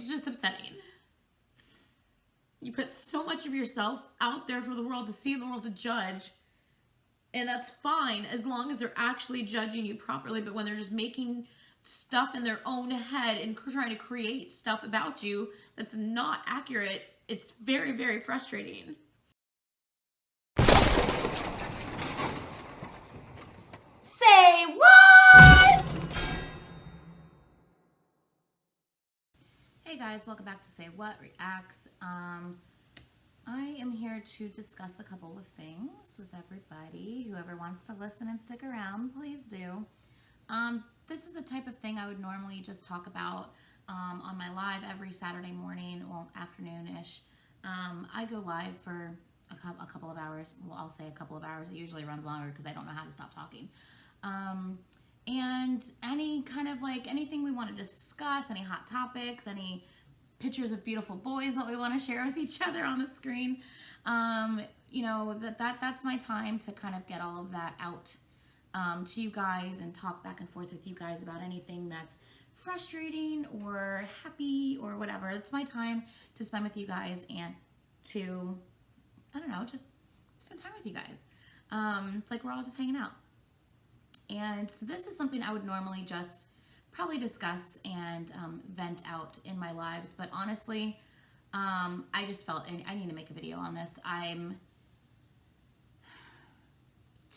It's just upsetting. You put so much of yourself out there for the world to see, the world to judge. And that's fine as long as they're actually judging you properly. But when they're just making stuff in their own head and trying to create stuff about you that's not accurate, it's very, very frustrating. Say what? Hey guys, welcome back to Say What Reacts. I am here to discuss a couple of things with everybody. Whoever wants to listen and stick around, please do. This is the type of thing I would normally just talk about on my live every Saturday morning, well, afternoon-ish. I go live for a couple of hours. Well, I'll say a couple of hours. It usually runs longer because I don't know how to stop talking. And any kind of like anything we want to discuss, any hot topics, any pictures of beautiful boys that we want to share with each other on the screen, you know, that's my time to kind of get all of that out to you guys and talk back and forth with you guys about anything that's frustrating or happy or whatever. It's my time to spend with you guys and to, I don't know, just spend time with you guys. It's like we're all just hanging out. And so this is something I would normally just probably discuss and vent out in my lives. But honestly, I just felt I need to make a video on this.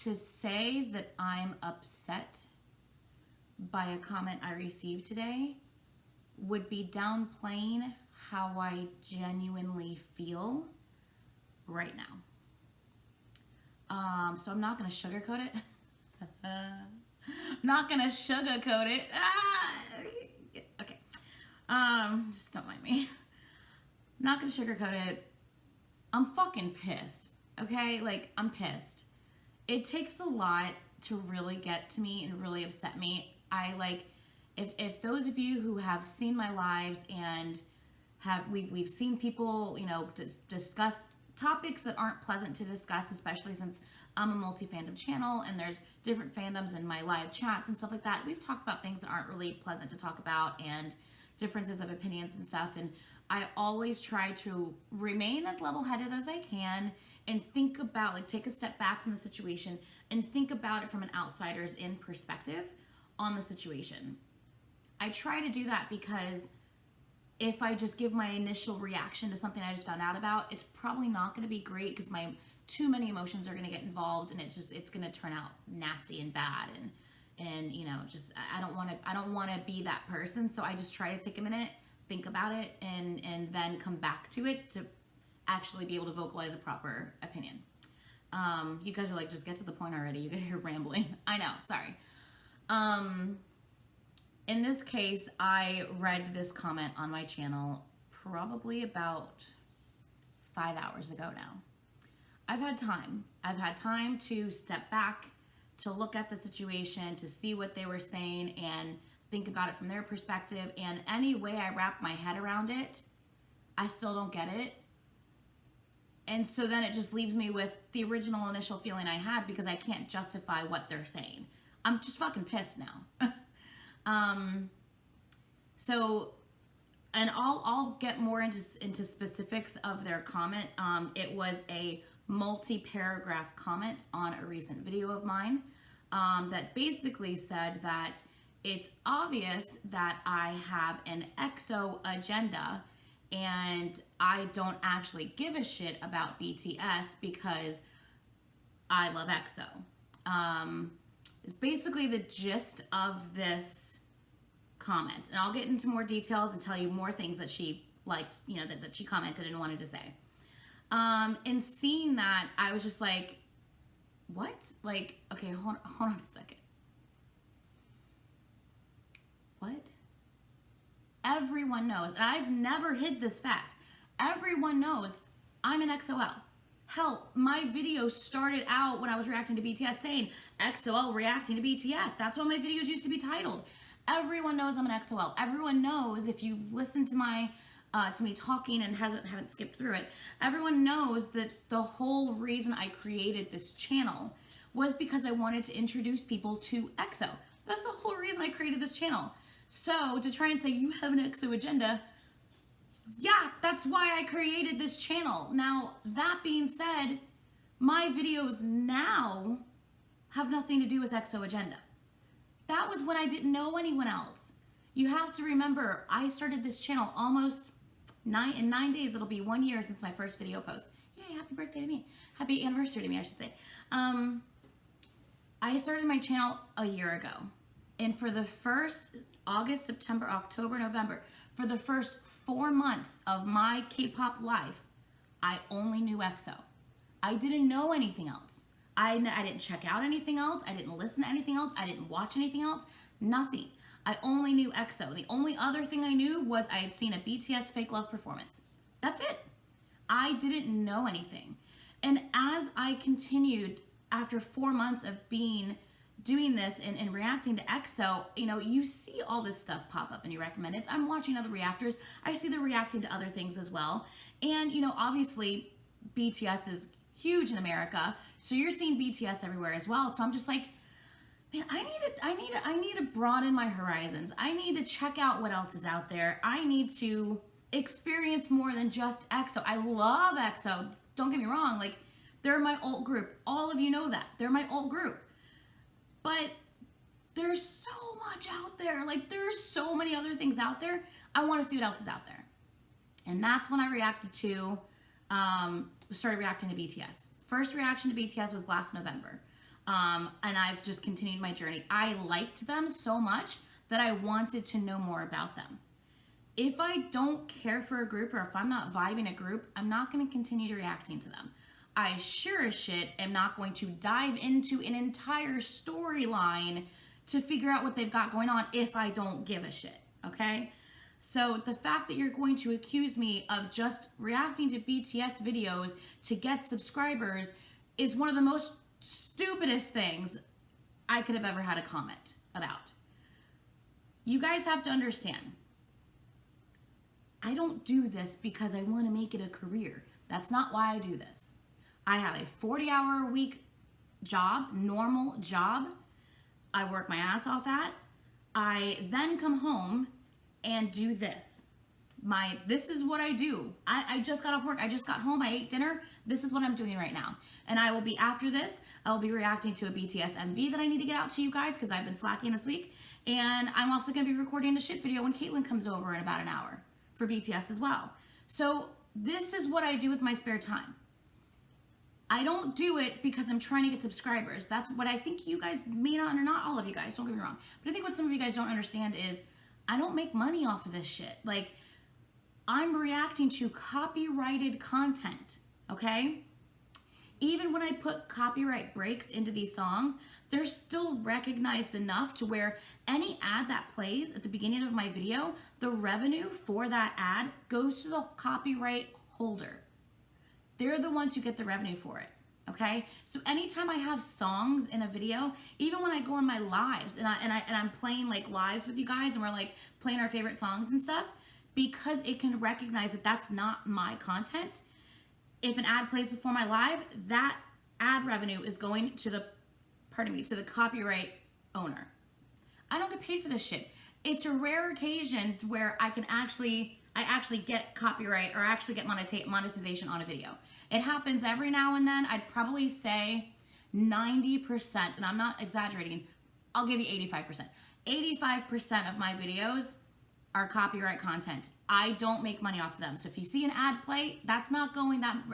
To say that I'm upset by a comment I received today would be downplaying how I genuinely feel right now. So I'm not going to sugarcoat it. Not gonna sugarcoat it. Okay. Just don't mind me. Not gonna sugarcoat it. I'm fucking pissed. Okay? Like, I'm pissed. It takes a lot to really get to me and really upset me. If those of you who have seen my lives and we've seen people, you know, discuss topics that aren't pleasant to discuss, especially since I'm a multi-fandom channel and there's different fandoms in my live chats and stuff like that. We've talked about things that aren't really pleasant to talk about and differences of opinions and stuff. And I always try to remain as level-headed as I can and think about, like, take a step back from the situation and think about it from an outsider's in perspective on the situation. I try to do that because if I just give my initial reaction to something I just found out about, it's probably not going to be great because too many emotions are going to get involved and it's going to turn out nasty and bad and you know, just I don't want to be that person. So I just try to take a minute, think about it, and then come back to it to actually be able to vocalize a proper opinion. You guys are like, just get to the point already. You guys are rambling. I know, sorry. In this case, I read this comment on my channel probably about 5 hours ago now. I've had time. I've had time to step back, to look at the situation, to see what they were saying and think about it from their perspective. And any way I wrap my head around it, I still don't get it. And so then it just leaves me with the original initial feeling I had because I can't justify what they're saying. I'm just fucking pissed now. So, and I'll get more into specifics of their comment. It was a multi-paragraph comment on a recent video of mine, that basically said that it's obvious that I have an EXO agenda and I don't actually give a shit about BTS because I love EXO. Is basically the gist of this comment. And I'll get into more details and tell you more things that she liked, you know, that she commented and wanted to say. And seeing that, I was just like, what? Like, okay, hold on a second. What? Everyone knows, and I've never hid this fact. Everyone knows I'm an EXO-L. Hell, my video started out when I was reacting to BTS saying EXO-L reacting to BTS. That's what my videos used to be titled. Everyone knows I'm an EXO-L. Everyone knows, if you've listened to my to me talking and haven't skipped through it, everyone knows that the whole reason I created this channel was because I wanted to introduce people to EXO. That's the whole reason I created this channel. So to try and say you have an EXO agenda, yeah, that's why I created this channel. Now, that being said, my videos now have nothing to do with EXO agenda. That was when I didn't know anyone else. You have to remember, I started this channel almost in 9 days. It'll be 1 year since my first video post. Yay, happy birthday to me. Happy anniversary to me, I should say. I started my channel a year ago. And for the first August, September, October, November, for the first 4 months of my K-pop life, I only knew EXO. I didn't know anything else. I didn't check out anything else. I didn't listen to anything else. I didn't watch anything else. Nothing. I only knew EXO. The only other thing I knew was I had seen a BTS Fake Love performance. That's it. I didn't know anything. And as I continued after 4 months of doing this and reacting to EXO, you know, you see all this stuff pop up in your recommendeds. I'm watching other reactors. I see them reacting to other things as well. And, you know, obviously BTS is huge in America, so you're seeing BTS everywhere as well. So I'm just like, man, I need to broaden my horizons. I need to check out what else is out there. I need to experience more than just EXO. I love EXO. Don't get me wrong. Like, they're my old group. All of you know that. They're my old group. But there's so much out there. Like, there's so many other things out there. I want to see what else is out there. And that's when I started reacting to BTS. First reaction to BTS was last November. And I've just continued my journey. I liked them so much that I wanted to know more about them. If I don't care for a group, or if I'm not vibing a group, I'm not going to continue reacting to them. I sure as shit am not going to dive into an entire storyline to figure out what they've got going on if I don't give a shit, okay? So the fact that you're going to accuse me of just reacting to BTS videos to get subscribers is one of the most stupidest things I could have ever had a comment about. You guys have to understand, I don't do this because I want to make it a career. That's not why I do this. I have a 40-hour-a-week job, normal job. I work my ass off at. I then come home and do this. This is what I do. I just got off work. I just got home. I ate dinner. This is what I'm doing right now. And I will be, after this, I will be reacting to a BTS MV that I need to get out to you guys because I've been slacking this week. And I'm also going to be recording a shit video when Caitlin comes over in about an hour for BTS as well. So this is what I do with my spare time. I don't do it because I'm trying to get subscribers. That's what I think you guys may not, or not all of you guys, don't get me wrong. But I think what some of you guys don't understand is I don't make money off of this shit. Like, I'm reacting to copyrighted content, okay? Even when I put copyright breaks into these songs, they're still recognized enough to where any ad that plays at the beginning of my video, the revenue for that ad goes to the copyright holder. They're the ones who get the revenue for it, okay? So anytime I have songs in a video, even when I go on my lives and I'm playing like lives with you guys and we're like playing our favorite songs and stuff, because it can recognize that that's not my content, if an ad plays before my live, that ad revenue is going to the, to the copyright owner. I don't get paid for this shit. It's a rare occasion where I actually get copyright or actually get monetization on a video. It happens every now and then. I'd probably say 90%, and I'm not exaggerating, I'll give you 85%. 85% of my videos are copyright content. I don't make money off of them. So if you see an ad play, that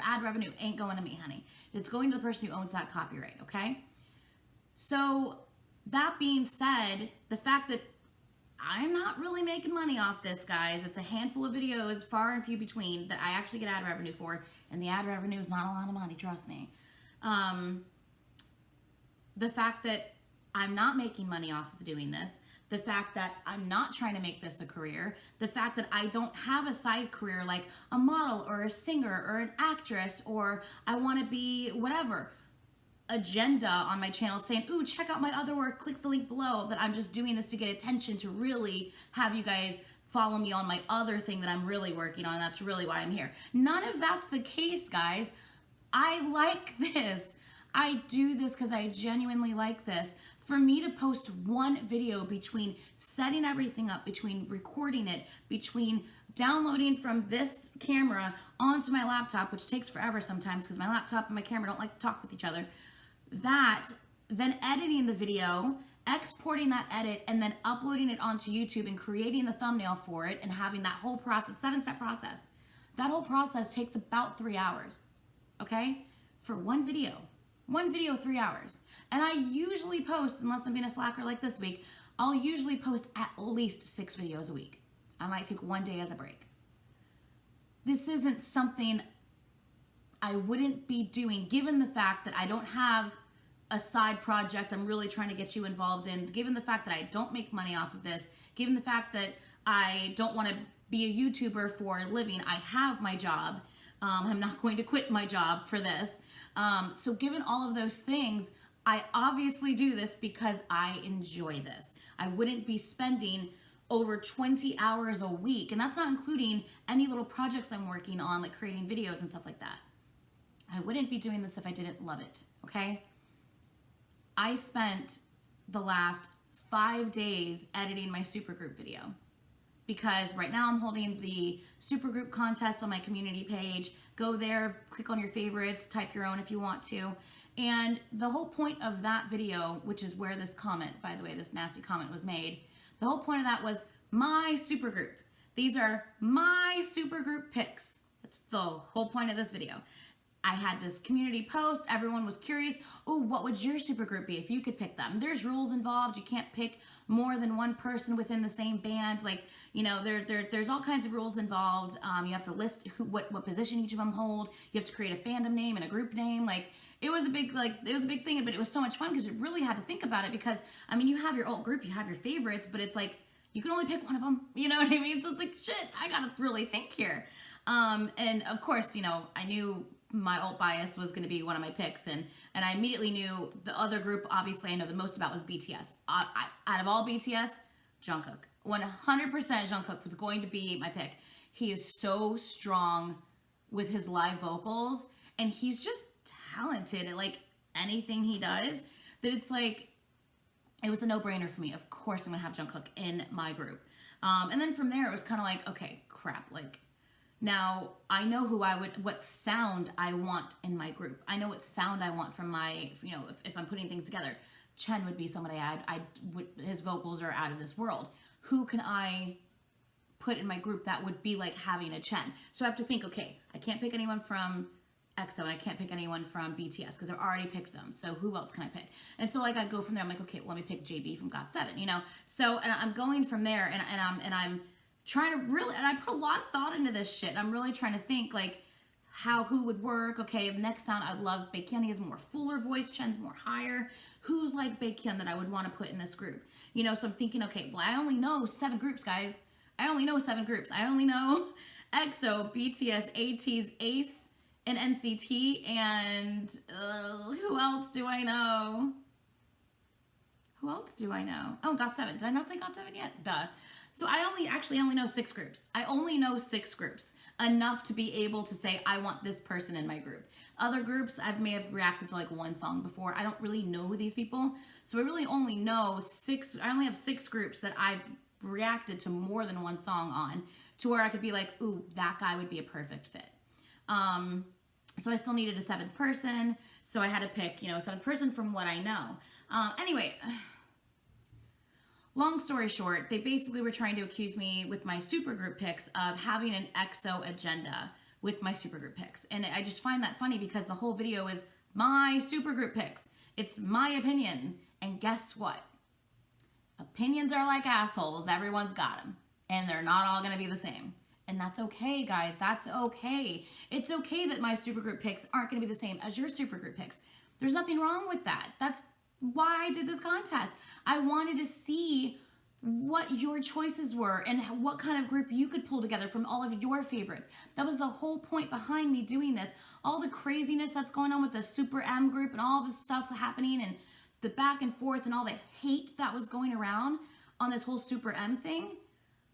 ad revenue ain't going to me, honey. It's going to the person who owns that copyright, okay? So that being said, the fact that I'm not really making money off this, guys. It's a handful of videos, far and few between, that I actually get ad revenue for, and the ad revenue is not a lot of money, trust me. The fact that I'm not making money off of doing this, the fact that I'm not trying to make this a career, the fact that I don't have a side career like a model or a singer or an actress, or I want to be whatever agenda on my channel saying, ooh, check out my other work, click the link below, that I'm just doing this to get attention, to really have you guys follow me on my other thing that I'm really working on. That's really why I'm here. None of that's the case, guys. I like this. I do this because I genuinely like this. For me to post one video, between setting everything up, between recording it, between downloading from this camera onto my laptop, which takes forever sometimes because my laptop and my camera don't like to talk with each other, that, then editing the video, exporting that edit, and then uploading it onto YouTube and creating the thumbnail for it and having that whole process, 7-step process. That whole process takes about 3 hours, okay? For one video. One video, 3 hours. And I usually post, unless I'm being a slacker like this week, I'll usually post at least 6 videos a week. I might take one day as a break. This isn't something I wouldn't be doing, given the fact that I don't have a side project I'm really trying to get you involved in, given the fact that I don't make money off of this, given the fact that I don't want to be a YouTuber for a living. I have my job. I'm not going to quit my job for this. So given all of those things, I obviously do this because I enjoy this. I wouldn't be spending over 20 hours a week, and that's not including any little projects I'm working on, like creating videos and stuff like that. I wouldn't be doing this if I didn't love it, okay? I spent the last 5 days editing my supergroup video because right now I'm holding the supergroup contest on my community page. Go there, click on your favorites, type your own if you want to. And the whole point of that video, which is where this comment, by the way, this nasty comment was made, the whole point of that was my supergroup. These are my supergroup picks. That's the whole point of this video. I had this community post. Everyone was curious. Oh, what would your supergroup be if you could pick them? There's rules involved. You can't pick more than one person within the same band. Like, you know, there's all kinds of rules involved. You have to list what position each of them hold. You have to create a fandom name and a group name. Like, it was a big thing, but it was so much fun because you really had to think about it because, I mean, you have your old group, you have your favorites, but it's like, you can only pick one of them. You know what I mean? So it's like, shit, I gotta really think here. And of course, you know, I knew my alt bias was going to be one of my picks, and I immediately knew the other group, obviously I know the most about, was BTS. Out of all BTS, Jungkook. 100% Jungkook was going to be my pick. He is so strong with his live vocals, and he's just talented at like anything he does, that it's like, it was a no-brainer for me. Of course I'm going to have Jungkook in my group. And then from there, it was kind of like, okay, crap, like, now, I know what sound I want in my group. I know what sound I want from my, you know, if I'm putting things together. Chen would be somebody his vocals are out of this world. Who can I put in my group that would be like having a Chen? So I have to think, okay, I can't pick anyone from EXO and I can't pick anyone from BTS because I've already picked them. So who else can I pick? And so like I go from there, I'm like, okay, well, let me pick JB from GOT7, you know? So, and I'm going from there and I'm trying to really, and I put a lot of thought into this shit. I'm really trying to think like who would work. Okay, next sound, I love Baekhyun. He has a more fuller voice. Chen's more higher. Who's like Baekhyun that I would want to put in this group? You know, so I'm thinking, okay, well, I only know 7 groups, guys. I only know 7 groups. I only know EXO, BTS, ATEEZ, ACE, and NCT, and who else do I know? Who else do I know? Oh, GOT7. Did I not say GOT7 yet? Duh. So I actually only know 6 groups. I only know 6 groups. Enough to be able to say, I want this person in my group. Other groups, I may have reacted to like one song before. I don't really know these people. So I really only know 6, I only have 6 groups that I've reacted to more than one song on, to where I could be like, ooh, that guy would be a perfect fit. So I still needed a 7th person. So I had to pick, you know, a 7th person from what I know. Anyway, long story short, they basically were trying to accuse me with my supergroup picks of having an EXO agenda with my supergroup picks. And I just find that funny because the whole video is my supergroup picks. It's my opinion. And guess what? Opinions are like assholes. Everyone's got them. And they're not all going to be the same. And that's okay, guys. That's okay. It's okay that my supergroup picks aren't going to be the same as your supergroup picks. There's nothing wrong with that. That's why I did this contest. I wanted to see what your choices were and what kind of group you could pull together from all of your favorites. That was the whole point behind me doing this. All the craziness that's going on with the Super M group and all this stuff happening and the back and forth and all the hate that was going around on this whole Super M thing.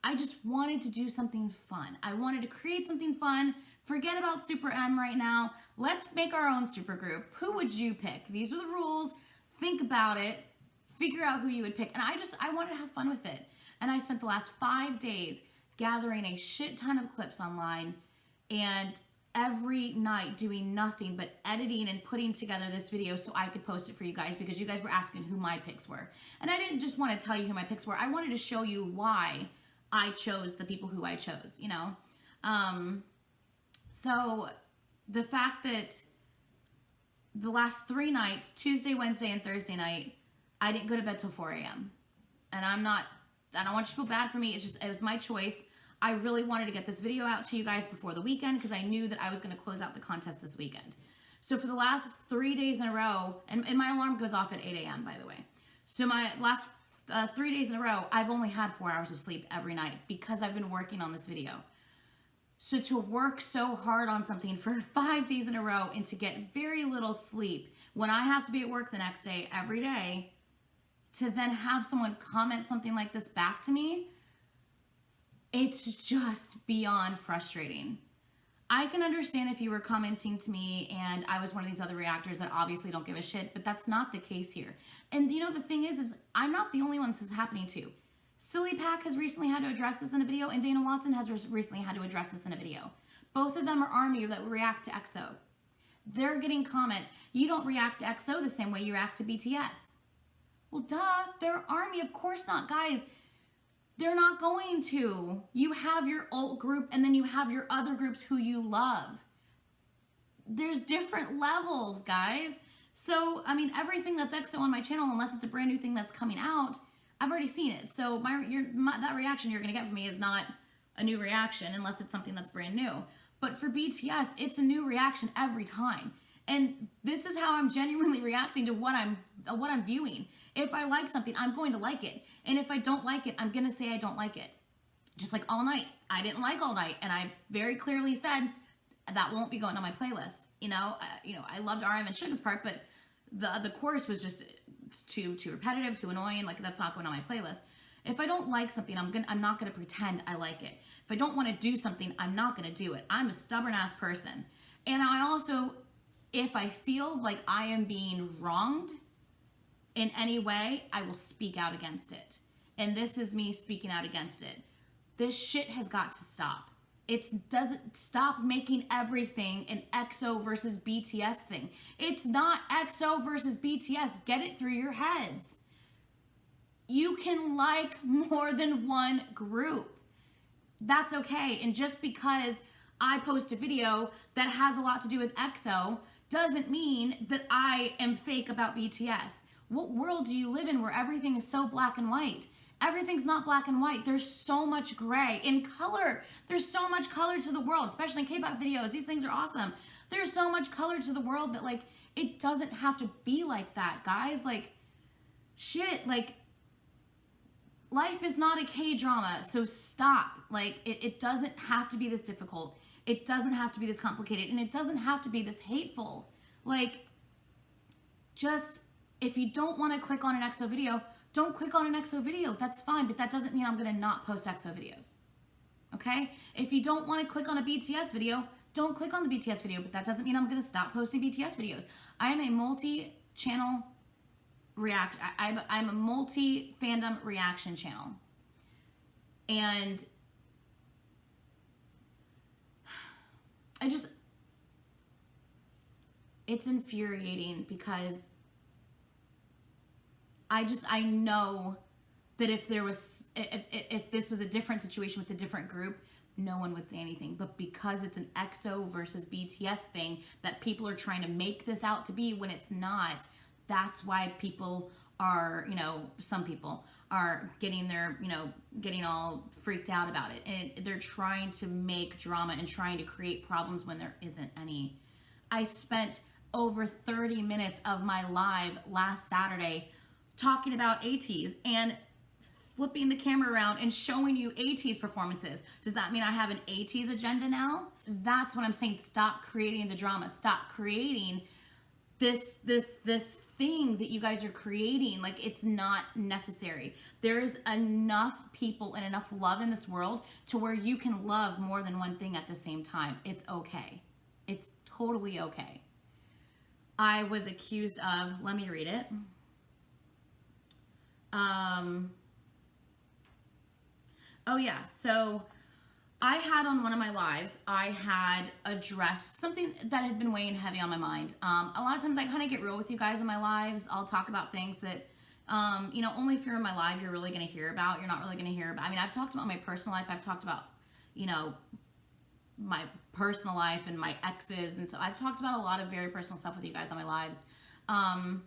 I just wanted to do something fun. I wanted to create something fun. Forget about Super M right now. Let's make our own super group. Who would you pick? These are the rules. Think about it. Figure out who you would pick. And I wanted to have fun with it. And I spent the last 5 days gathering a shit ton of clips online and every night doing nothing but editing and putting together this video so I could post it for you guys, because you guys were asking who my picks were. And I didn't just want to tell you who my picks were. I wanted to show you why I chose the people who I chose, you know? So the fact that the last 3 nights, Tuesday, Wednesday, and Thursday night, I didn't go to bed till 4 a.m. And I don't want you to feel bad for me. It was my choice. I really wanted to get this video out to you guys before the weekend because I knew that I was going to close out the contest this weekend. So for the last 3 days in a row, and my alarm goes off at 8 a.m., by the way. So my last 3 days in a row, I've only had 4 hours of sleep every night because I've been working on this video. So to work so hard on something for 5 days in a row and to get very little sleep when I have to be at work the next day, every day, to then have someone comment something like this back to me, it's just beyond frustrating. I can understand if you were commenting to me and I was one of these other reactors that obviously don't give a shit, but that's not the case here. And you know, the thing is I'm not the only one this is happening to. Silly Pack has recently had to address this in a video, and Dana Watson has recently had to address this in a video. Both of them are ARMY that react to EXO. They're getting comments, you don't react to EXO the same way you react to BTS. Well, duh, they're ARMY, of course not, guys. They're not going to. You have your alt group, and then you have your other groups who you love. There's different levels, guys. So, I mean, everything that's EXO on my channel, unless it's a brand new thing that's coming out, I've already seen it. So that reaction you're going to get from me is not a new reaction unless it's something that's brand new. But for BTS, it's a new reaction every time. And this is how I'm genuinely reacting to what I'm viewing. If I like something, I'm going to like it. And if I don't like it, I'm going to say I don't like it. Just like All Night. I didn't like All Night. And I very clearly said that won't be going on my playlist. You know, I loved RM and Suga's part, but the chorus was just too repetitive, too annoying. Like, that's not going on my playlist. If I don't like something, I'm not going to pretend I like it. If I don't want to do something, I'm not going to do it. I'm a stubborn ass person. And I also, if I feel like I am being wronged in any way, I will speak out against it. And this is me speaking out against it. This shit has got to stop. It doesn't stop making everything an EXO versus BTS thing. It's not EXO versus BTS. Get it through your heads. You can like more than one group. That's okay. And just because I post a video that has a lot to do with EXO doesn't mean that I am fake about BTS. What world do you live in where everything is so black and white? Everything's not black and white. There's so much gray. In color, there's so much color to the world, especially in K-pop videos. These things are awesome. There's so much color to the world that, like, it doesn't have to be like that, guys. Like, shit, like, life is not a K-drama, so stop. Like, it doesn't have to be this difficult. It doesn't have to be this complicated, and it doesn't have to be this hateful. Like, just, if you don't want to click on an EXO video, don't click on an EXO video. That's fine, but that doesn't mean I'm going to not post EXO videos. Okay? If you don't want to click on a BTS video, don't click on the BTS video, but that doesn't mean I'm going to stop posting BTS videos. I am a multi-channel I'm a multi-fandom reaction channel. And it's infuriating because I know that if this was a different situation with a different group, no one would say anything. But because it's an EXO versus BTS thing that people are trying to make this out to be when it's not, that's why people are, some people are getting getting all freaked out about it. And they're trying to make drama and trying to create problems when there isn't any. I spent over 30 minutes of my live last Saturday talking about ATEEZ and flipping the camera around and showing you ATEEZ performances. Does that mean I have an ATEEZ agenda now? That's what I'm saying. Stop creating the drama. Stop creating this thing that you guys are creating. Like, it's not necessary. There's enough people and enough love in this world to where you can love more than one thing at the same time. It's okay. It's totally okay. I was accused of, let me read it. Oh yeah, so I had on one of my lives, I had addressed something that had been weighing heavy on my mind. A lot of times I kind of get real with you guys in my lives. I'll talk about things that, you know, only if you're in my live, you're really going to hear about. You're not really going to hear about. I mean, I've talked about my personal life. I've talked about, you know, my personal life and my exes. And so I've talked about a lot of very personal stuff with you guys on my lives. And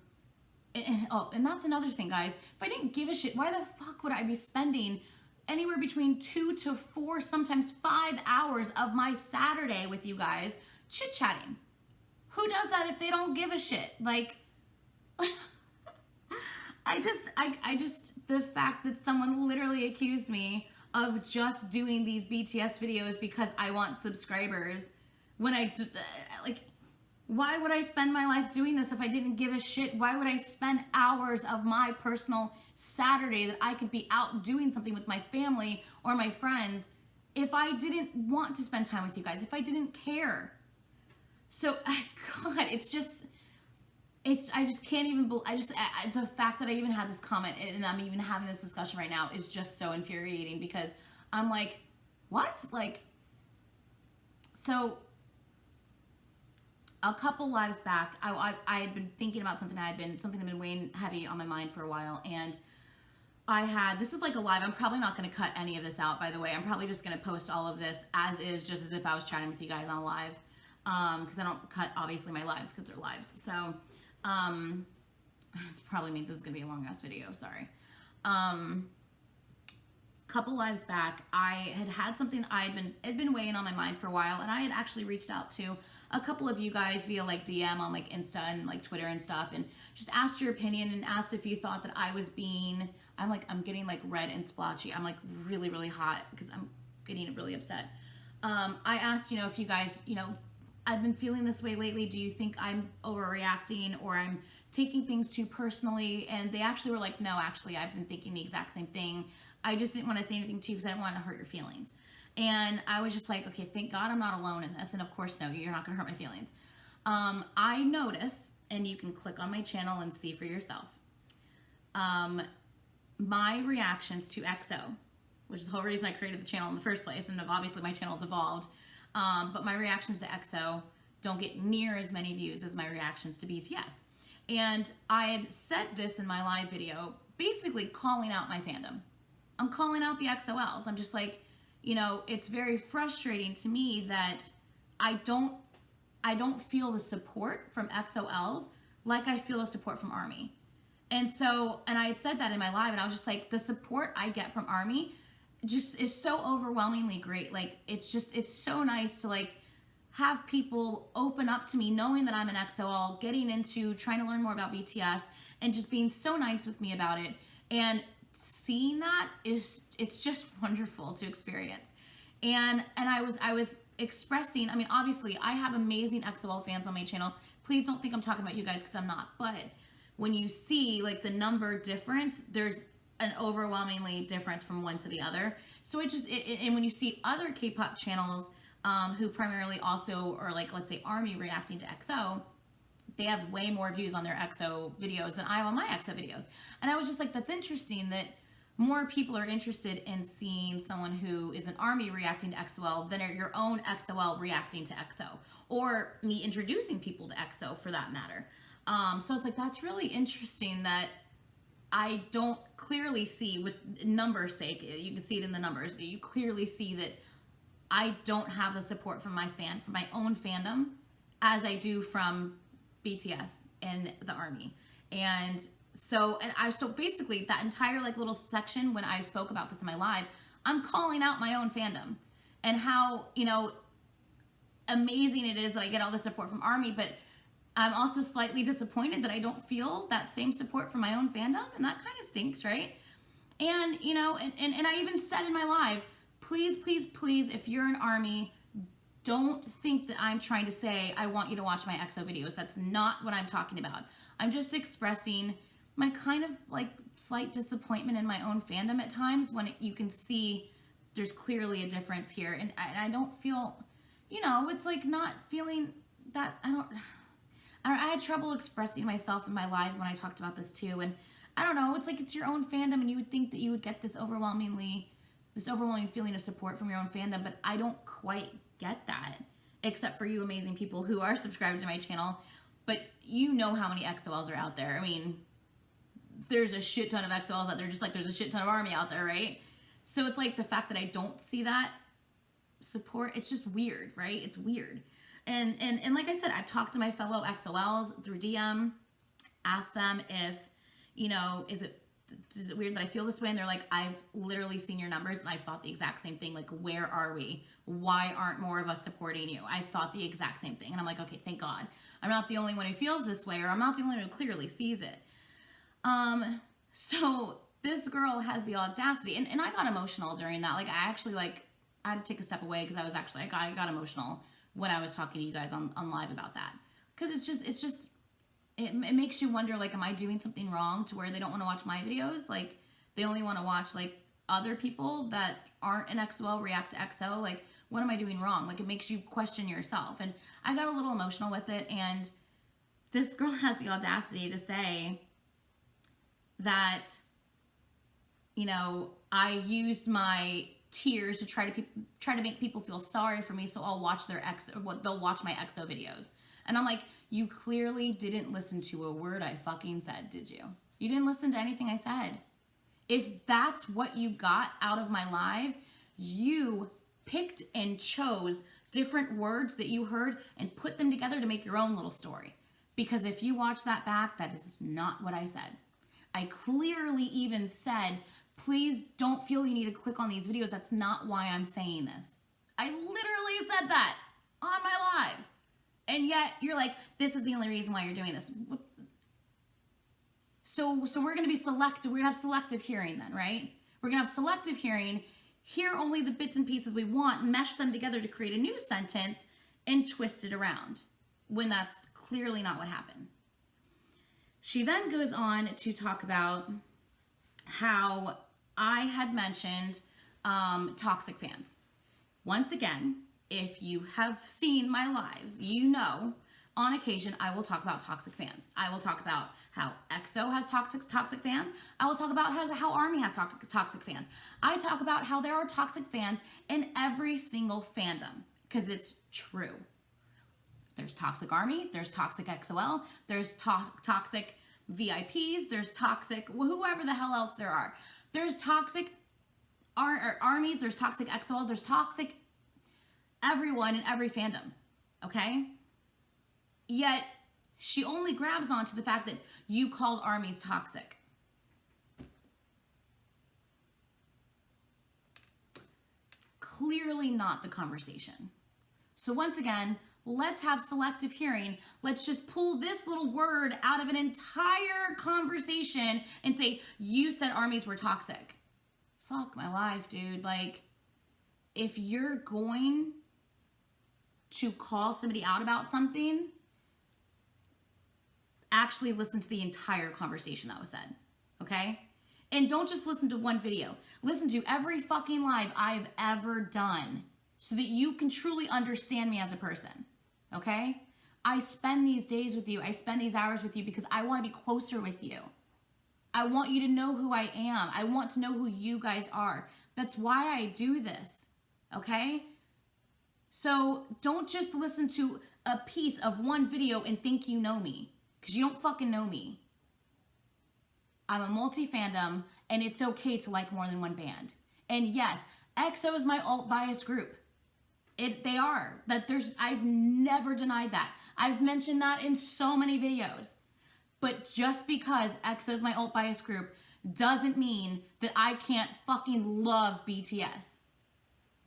that's another thing, guys. If I didn't give a shit, why the fuck would I be spending anywhere between 2 to 4, sometimes 5 hours of my Saturday with you guys chit-chatting? Who does that if they don't give a shit? Like, I just, the fact that someone literally accused me of just doing these BTS videos because I want subscribers, when like, why would I spend my life doing this if I didn't give a shit? Why would I spend hours of my personal Saturday that I could be out doing something with my family or my friends if I didn't want to spend time with you guys, if I didn't care? So, God, I just can't even believe, the fact that I even had this comment and I'm even having this discussion right now is just so infuriating, because I'm like, what? Like, so a couple lives back, I had been thinking about something something had been weighing heavy on my mind for a while, and this is like a live. I'm probably not going to cut any of this out, by the way. I'm probably just going to post all of this as is, just as if I was chatting with you guys on a live, because I don't cut, obviously, my lives because they're lives. So, it probably means this is going to be a long-ass video, sorry. Couple lives back, I had something had been weighing on my mind for a while, and I had actually reached out to a couple of you guys via like DM on like Insta and like Twitter and stuff, and just asked your opinion and asked if you thought that I'm getting like red and splotchy. I'm like really, really hot because I'm getting really upset. I asked, you know, if you guys, you know, I've been feeling this way lately. Do you think I'm overreacting or I'm taking things too personally? And they actually were like, no, actually, I've been thinking the exact same thing. I just didn't want to say anything to you because I didn't want to hurt your feelings. And I was just like, okay, thank God I'm not alone in this. And of course, no, you're not going to hurt my feelings. I notice, and you can click on my channel and see for yourself, my reactions to EXO, which is the whole reason I created the channel in the first place. And obviously my channel's evolved. But my reactions to EXO don't get near as many views as my reactions to BTS. And I had said this in my live video, basically calling out my fandom. I'm calling out the EXO-Ls. I'm just like, you know, it's very frustrating to me that I don't feel the support from EXO-Ls like I feel the support from ARMY. And so, and I had said that in my live, and I was just like, the support I get from ARMY just is so overwhelmingly great. Like, it's so nice to like have people open up to me knowing that I'm an EXO-L, getting into trying to learn more about BTS and just being so nice with me about it. And seeing that it's just wonderful to experience. And I was expressing, I mean, obviously I have amazing EXO-L fans on my channel. Please don't think I'm talking about you guys, because I'm not. But when you see like the number difference, there's an overwhelmingly difference from one to the other. So and when you see other K-pop channels who primarily also are like, let's say ARMY reacting to EXO, they have way more views on their EXO videos than I have on my EXO videos. And I was just like, that's interesting that more people are interested in seeing someone who is an ARMY reacting to EXO-L than your own EXO-L reacting to EXO, or me introducing people to EXO for that matter. So I was like, that's really interesting that I don't clearly see, with numbers' sake, you can see it in the numbers, you clearly see that I don't have the support from my own fandom as I do from BTS and the ARMY. And so basically that entire like little section when I spoke about this in my live, I'm calling out my own fandom and how, you know, amazing it is that I get all the support from ARMY, but I'm also slightly disappointed that I don't feel that same support from my own fandom, and that kind of stinks, right? And, you know, and I even said in my live, please, please, please, if you're an ARMY, don't think that I'm trying to say I want you to watch my EXO videos. That's not what I'm talking about. I'm just expressing my kind of like slight disappointment in my own fandom at times when you can see there's clearly a difference here. And I don't feel, you know, it's like not feeling that, I had trouble expressing myself in my live when I talked about this too. And I don't know, it's like it's your own fandom, and you would think that you would get this overwhelmingly this overwhelming feeling of support from your own fandom, but I don't quite get that, except for you amazing people who are subscribed to my channel. But you know how many XOLs are out there. I mean, there's a shit ton of XOLs out there, just like there's a shit ton of ARMY out there, right? So it's like the fact that I don't see that support, it's just weird, right? It's weird. And like I said, I've talked to my fellow XOLs through DM, asked them if, you know, is it weird that I feel this way? And they're like, I've literally seen your numbers and I've thought the exact same thing. Like, where are we? Why aren't more of us supporting you? I've thought the exact same thing. And I'm like, okay, thank God. I'm not the only one who feels this way, or I'm not the only one who clearly sees it. So this girl has the audacity, and I got emotional during that. Like, I actually, like, I had to take a step away because I was actually, I got emotional when I was talking to you guys on live about that. Because it makes you wonder, like, am I doing something wrong to where they don't want to watch my videos? Like, they only want to watch, like, other people that aren't an XOL react to EXO. Like, what am I doing wrong? Like, it makes you question yourself. And I got a little emotional with it, and this girl has the audacity to say that, you know, I used my tears to try to make people feel sorry for me, so I'll watch they'll watch my EXO videos. And I'm like, you clearly didn't listen to a word I fucking said, did you? You didn't listen to anything I said. If that's what you got out of my live, you picked and chose different words that you heard and put them together to make your own little story. Because if you watch that back, that is not what I said. I clearly even said, please don't feel you need to click on these videos. That's not why I'm saying this. I literally said that on my live. And yet you're like, this is the only reason why you're doing this. So we're going to be selective. We're going to have selective hearing then, right? We're going to have selective hearing, hear only the bits and pieces we want, mesh them together to create a new sentence, and twist it around, when that's clearly not what happened. She then goes on to talk about how I had mentioned toxic fans. Once again, if you have seen my lives, you know, on occasion, I will talk about toxic fans. I will talk about how EXO has toxic fans. I will talk about how ARMY has toxic fans. I talk about how there are toxic fans in every single fandom, because it's true. There's toxic ARMY, there's toxic XOL, there's toxic VIPs, there's toxic whoever the hell else there are. There's toxic ARMYs, there's toxic XOL, there's toxic everyone in every fandom, okay? Yet, she only grabs onto the fact that you called ARMYs toxic. Clearly not the conversation. So once again, let's have selective hearing. Let's just pull this little word out of an entire conversation and say, you said ARMYs were toxic. Fuck my life, dude. Like, if you're going to call somebody out about something, actually listen to the entire conversation that was said, okay? And don't just listen to one video. Listen to every fucking live I've ever done so that you can truly understand me as a person, okay? I spend these days with you. I spend these hours with you because I want to be closer with you. I want you to know who I am. I want to know who you guys are. That's why I do this, okay? So don't just listen to a piece of one video and think you know me, because you don't fucking know me. I'm a multi-fandom, and it's okay to like more than one band. And yes, EXO is my alt-bias group. They are. I've never denied that. I've mentioned that in so many videos. But just because EXO is my alt-bias group doesn't mean that I can't fucking love BTS.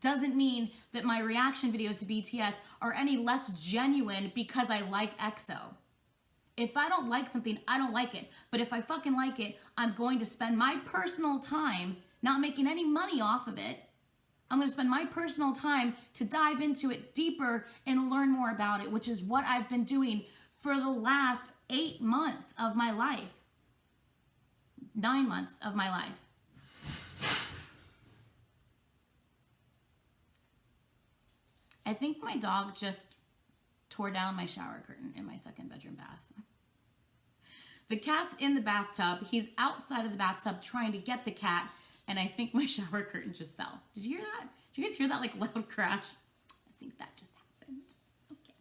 Doesn't mean that my reaction videos to BTS are any less genuine because I like EXO. If I don't like something, I don't like it. But if I fucking like it, I'm going to spend my personal time not making any money off of it. I'm going to spend my personal time to dive into it deeper and learn more about it, which is what I've been doing for the last 8 months of my life. 9 months of my life. I think my dog just tore down my shower curtain in my second bedroom bath. The cat's in the bathtub. He's outside of the bathtub trying to get the cat, And I think my shower curtain just fell. Did you hear that? Did you guys hear that like loud crash? I think that just happened. Okay.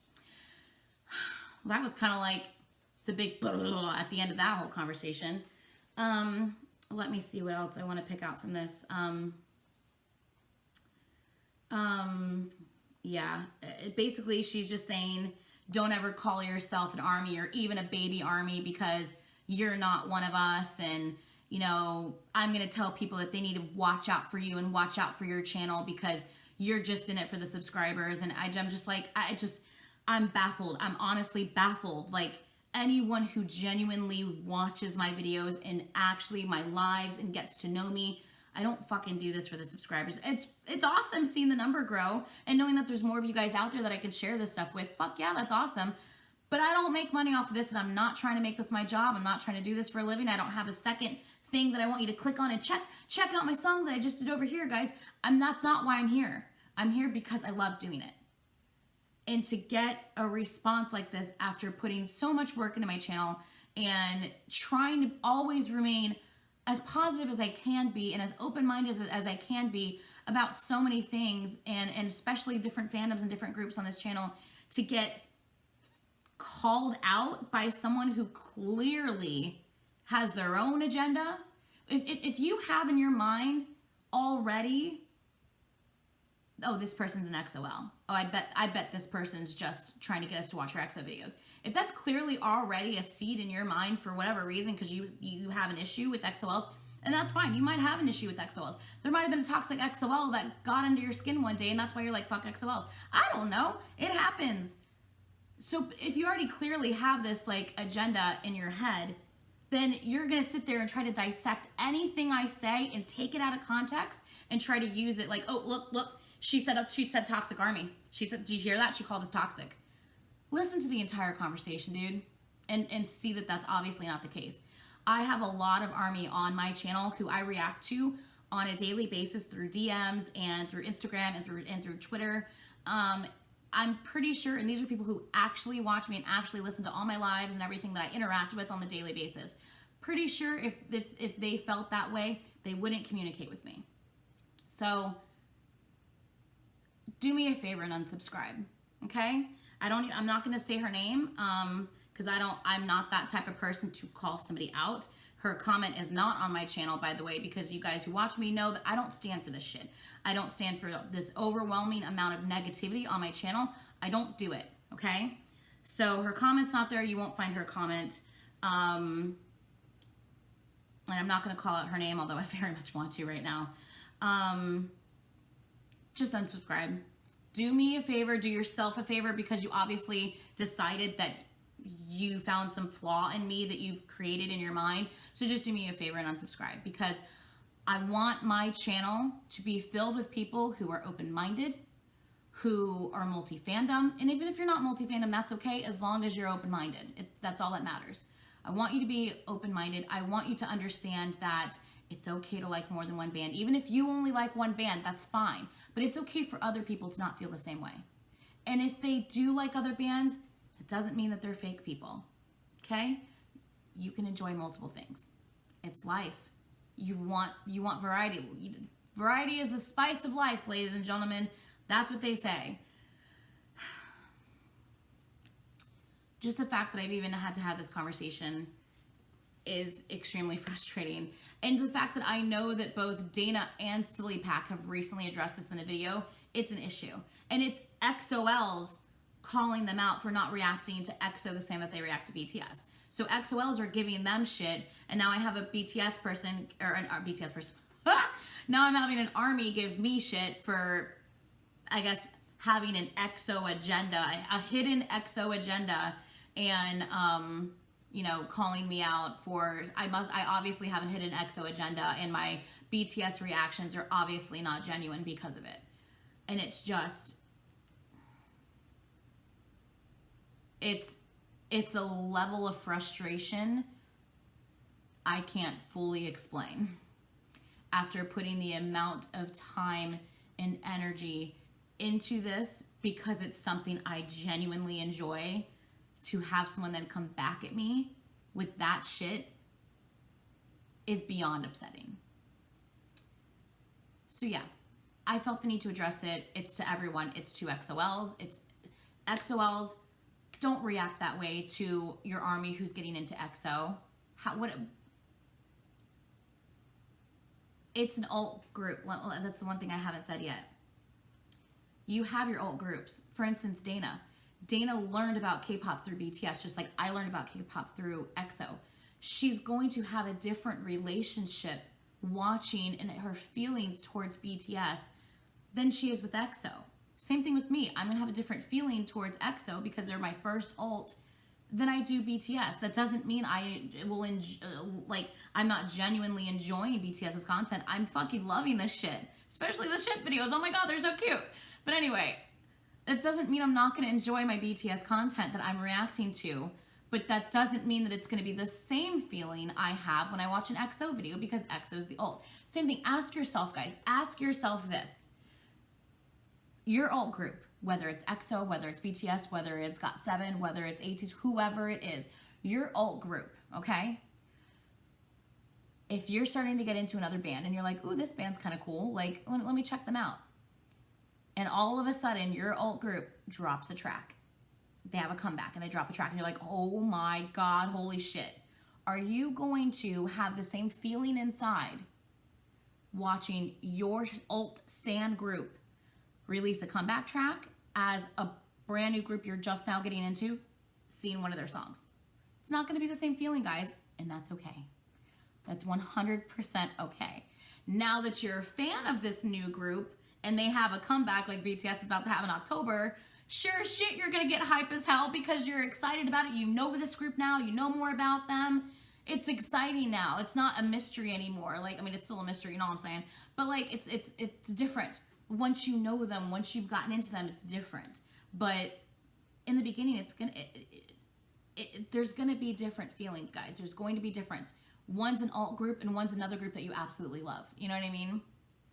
Well, that was kind of like the big blah, blah, blah at the end of that whole conversation. Let me see what else I want to pick out from this. Yeah, basically she's just saying, don't ever call yourself an army or even a baby army because you're not one of us. And, you know, I'm going to tell people that they need to watch out for you and watch out for your channel because you're just in it for the subscribers. And I'm just like, I'm baffled. I'm honestly baffled. Like, anyone who genuinely watches my videos and actually my lives and gets to know me, I don't fucking do this for the subscribers. It's awesome seeing the number grow and knowing that there's more of you guys out there that I can share this stuff with. Fuck yeah, that's awesome. But I don't make money off of this, and I'm not trying to make this my job. I'm not trying to do this for a living. I don't have a second thing that I want you to click on and check out my song that I just did over here, guys. That's not why I'm here. I'm here because I love doing it. And to get a response like this after putting so much work into my channel and trying to always remain as positive as I can be and as open-minded as I can be about so many things, and especially different fandoms and different groups on this channel, to get called out by someone who clearly has their own agenda. If you have in your mind already, oh, this person's an XOL. Oh, I bet this person's just trying to get us to watch her EXO videos. If that's clearly already a seed in your mind for whatever reason, because you have an issue with XOLs, and that's fine. You might have an issue with XOLs. There might have been a toxic XOL that got under your skin one day, and that's why you're like, fuck XOLs. I don't know. It happens. So if you already clearly have this like agenda in your head, then you're going to sit there and try to dissect anything I say and take it out of context and try to use it like, oh, look. She said toxic army. She said, did you hear that? She called us toxic. Listen to the entire conversation, dude, and see that that's obviously not the case. I have a lot of army on my channel who I react to on a daily basis through DMs and through Instagram and through Twitter. I'm pretty sure, and these are people who actually watch me and actually listen to all my lives and everything that I interact with on the daily basis. Pretty sure if they felt that way, they wouldn't communicate with me. So do me a favor and unsubscribe, okay? I'm not gonna say her name, because I'm not that type of person to call somebody out. Her comment is not on my channel, by the way, because you guys who watch me know that I don't stand for this shit. I don't stand for this overwhelming amount of negativity on my channel. I don't do it, okay? So her comment's not there. You won't find her comment. And I'm not gonna call out her name, although I very much want to right now. Just unsubscribe. Do me a favor, do yourself a favor, because you obviously decided that you found some flaw in me that you've created in your mind. So just do me a favor and unsubscribe, because I want my channel to be filled with people who are open-minded, who are multi-fandom. And even if you're not multi-fandom, that's okay, as long as you're open-minded. That's all that matters. I want you to be open-minded. I want you to understand that it's okay to like more than one band. Even if you only like one band, that's fine. But it's okay for other people to not feel the same way. And if they do like other bands, it doesn't mean that they're fake people, okay? You can enjoy multiple things. It's life. You want variety. Variety is the spice of life, ladies and gentlemen. That's what they say. Just the fact that I've even had to have this conversation is extremely frustrating. And the fact that I know that both Dana and Silly Pack have recently addressed this in a video, it's an issue. And it's XOLs calling them out for not reacting to EXO the same that they react to BTS. So XOLs are giving them shit, and now I have a BTS person, or a BTS person. Now I'm having an army give me shit for, I guess, having an EXO agenda, a hidden EXO agenda, and you know, calling me out for, I obviously have a hidden EXO agenda, and my BTS reactions are obviously not genuine because of it. And it's just, it's a level of frustration I can't fully explain. After putting the amount of time and energy into this, because it's something I genuinely enjoy, to have someone then come back at me with that shit is beyond upsetting. So yeah, I felt the need to address it. It's to everyone. It's to XOLs. It's XOLs. Don't react that way to your army who's getting into EXO. It's an alt group. That's the one thing I haven't said yet. You have your alt groups. For instance, Dana. Dana learned about K-pop through BTS, just like I learned about K-pop through EXO. She's going to have a different relationship watching and her feelings towards BTS than she is with EXO. Same thing with me. I'm going to have a different feeling towards EXO because they're my first alt than I do BTS. That doesn't mean I will I'm not genuinely enjoying BTS's content. I'm fucking loving this shit. Especially the ship videos. Oh my god, they're so cute. But anyway, it doesn't mean I'm not going to enjoy my BTS content that I'm reacting to. But that doesn't mean that it's going to be the same feeling I have when I watch an EXO video because EXO is the alt. Same thing. Ask yourself, guys. Ask yourself this. Your alt group, whether it's EXO, whether it's BTS, whether it's GOT7, whether it's ATEEZ, whoever it is, your alt group, okay? If you're starting to get into another band and you're like, ooh, this band's kind of cool, like, let me check them out. And all of a sudden, your alt group drops a track. They have a comeback and they drop a track and you're like, oh my god, holy shit. Are you going to have the same feeling inside watching your alt stan group release a comeback track as a brand new group you're just now getting into seeing one of their songs? It's not going to be the same feeling, guys, and that's okay. That's 100% okay. Now that you're a fan of this new group and they have a comeback like BTS is about to have in October, sure shit, you're gonna get hype as hell because you're excited about it. You know this group now. You know more about them. It's exciting now. It's not a mystery anymore. Like, I mean, it's still a mystery, you know what I'm saying? But like, it's different. Once you know them, once you've gotten into them, it's different. But in the beginning, there's gonna be different feelings, guys. There's going to be difference. One's an alt group and one's another group that you absolutely love. You know what I mean?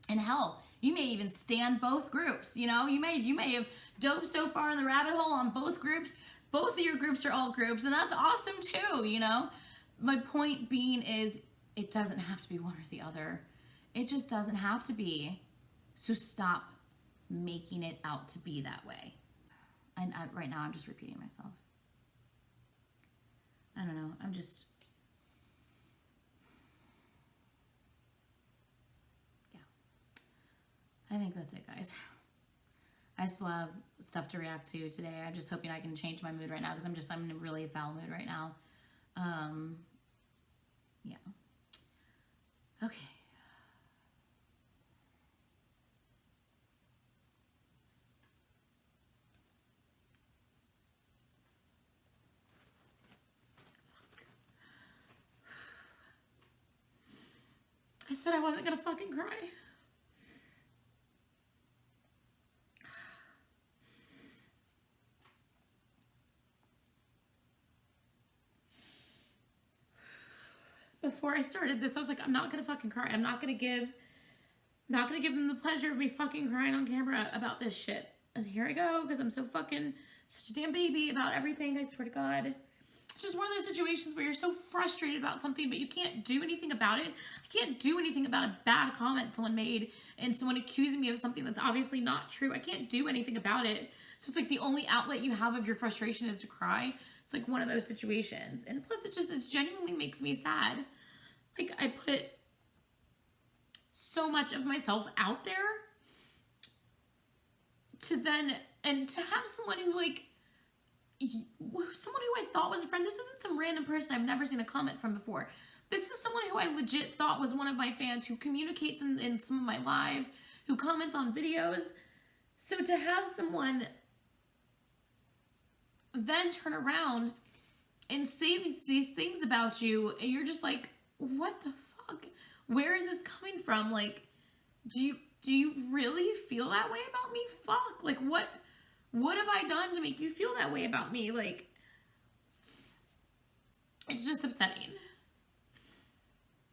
And hell, you may even stand both groups. You know, you may have dove so far in the rabbit hole on both groups. Both of your groups are alt groups, and that's awesome too, you know? My point being is it doesn't have to be one or the other. It just doesn't have to be. So stop making it out to be that way. And right now I'm just repeating myself. I don't know. I think that's it, guys. I still have stuff to react to today. I'm just hoping I can change my mood right now because I'm in a really foul mood right now. Yeah. Okay. I said I wasn't gonna fucking cry. Before I started this, I was like, I'm not gonna fucking cry. I'm not gonna give them the pleasure of me fucking crying on camera about this shit. And here I go, because I'm so fucking such a damn baby about everything, I swear to God. It's just one of those situations where you're so frustrated about something, but you can't do anything about it. I can't do anything about a bad comment someone made and someone accusing me of something that's obviously not true. I can't do anything about it. So it's like the only outlet you have of your frustration is to cry. It's like one of those situations. And plus it genuinely makes me sad. Like, I put so much of myself out there to have someone who someone who I thought was a friend. This isn't some random person I've never seen a comment from before. This is someone who I legit thought was one of my fans, who communicates in some of my lives, who comments on videos. So to have someone then turn around and say these things about you, and you're just like, what the fuck? Where is this coming from? Like, do you really feel that way about me? Fuck. Like, what have I done to make you feel that way about me? Like, it's just upsetting.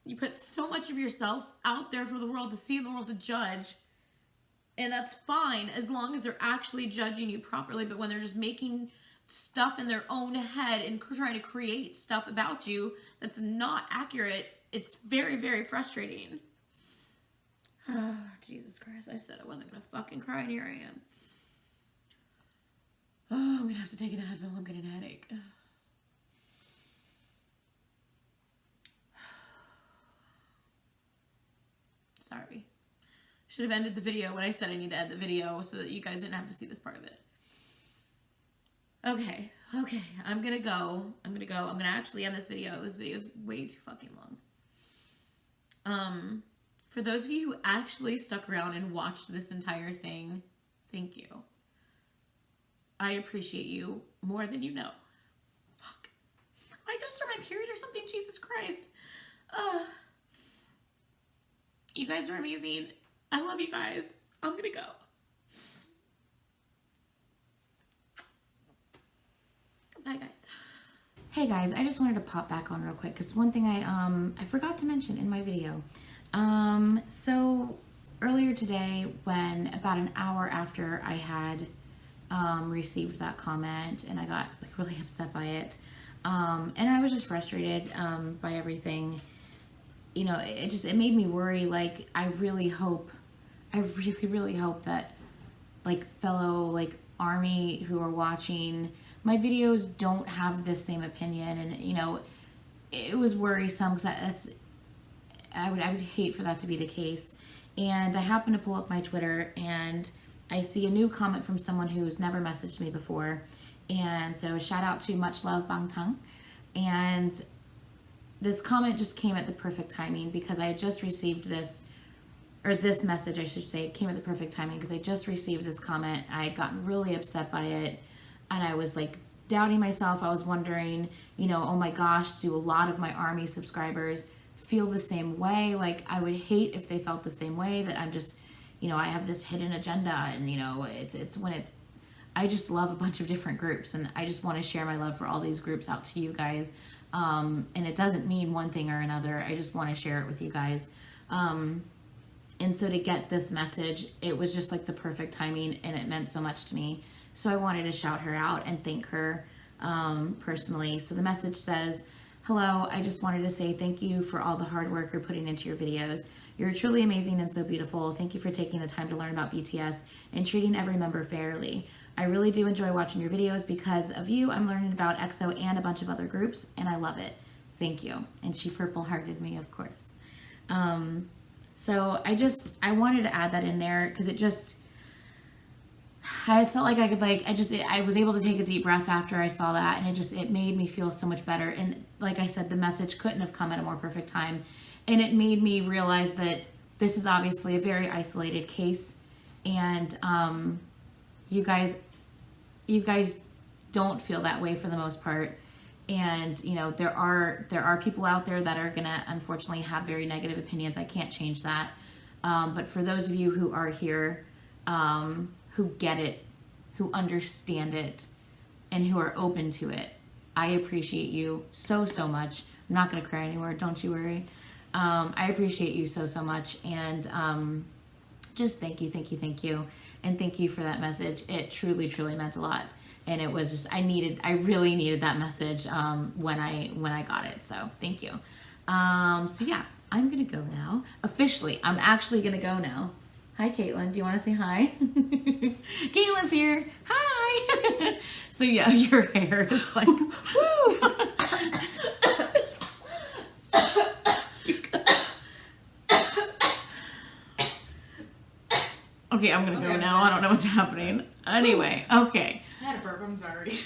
You put so much of yourself out there for the world to see and the world to judge, and that's fine as long as they're actually judging you properly. But when they're just making stuff in their own head and trying to create stuff about you that's not accurate, it's very, very frustrating. Oh, Jesus Christ. I said I wasn't going to fucking cry, and here I am. Oh, I'm going to have to take an Advil. I'm getting a headache. Sorry. Should have ended the video when I said I need to end the video so that you guys didn't have to see this part of it. Okay. I'm going to go. I'm going to actually end this video. This video is way too fucking long. For those of you who actually stuck around and watched this entire thing, thank you. I appreciate you more than you know. Fuck. Am I gonna start my period or something? Jesus Christ. You guys are amazing. I love you guys. I'm gonna go. Bye, guys. Hey guys, I just wanted to pop back on real quick because one thing I forgot to mention in my video. So earlier today, when about an hour after I had received that comment and I got like really upset by it, and I was just frustrated by everything, you know, it made me worry. Like, I really hope that like fellow like Army who are watching my videos don't have this same opinion. And you know, it was worrisome because I would hate for that to be the case. And I happened to pull up my Twitter and I see a new comment from someone who's never messaged me before. And so shout out to Much Love Bangtang. And this comment just came at the perfect timing because I had just received this message, I should say, came at the perfect timing because I just received this comment. I had gotten really upset by it and I was like doubting myself. I was wondering, you know, oh my gosh, do a lot of my Army subscribers feel the same way? Like, I would hate if they felt the same way, that I'm just, you know, I have this hidden agenda. And you know, I just love a bunch of different groups and I just want to share my love for all these groups out to you guys. And it doesn't mean one thing or another. I just want to share it with you guys. And so to get this message, it was just like the perfect timing and it meant so much to me. So I wanted to shout her out and thank her personally. So the message says, "Hello, I just wanted to say thank you for all the hard work you're putting into your videos. You're truly amazing and so beautiful. Thank you for taking the time to learn about BTS and treating every member fairly. I really do enjoy watching your videos. Because of you, I'm learning about EXO and a bunch of other groups, and I love it. Thank you." And she purple hearted me, of course. So I wanted to add that in there because I felt like I was able to take a deep breath after I saw that, and it made me feel so much better. And like I said, the message couldn't have come at a more perfect time. And it made me realize that this is obviously a very isolated case, and you guys don't feel that way for the most part. And you know, there are people out there that are gonna unfortunately have very negative opinions. I can't change that. But for those of you who are here, who get it, who understand it, and who are open to it, I appreciate you so much. I'm not gonna cry anymore, don't you worry. I appreciate you so much, and just thank you, and thank you for that message. It truly meant a lot, and it was just I really needed that message when I got it. So thank you. So yeah, I'm gonna go now. Officially, I'm actually gonna go now. Hi, Caitlin. Do you want to say hi? Caitlin's here. Hi. So yeah, your hair is like, woo. Okay, I'm gonna go now. I don't know what's happening. Anyway, okay. I had a burp. I'm sorry.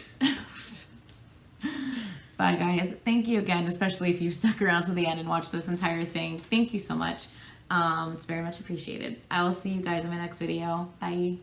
Bye, guys. Thank you again, especially if you've stuck around to the end and watched this entire thing. Thank you so much. It's very much appreciated. I will see you guys in my next video. Bye.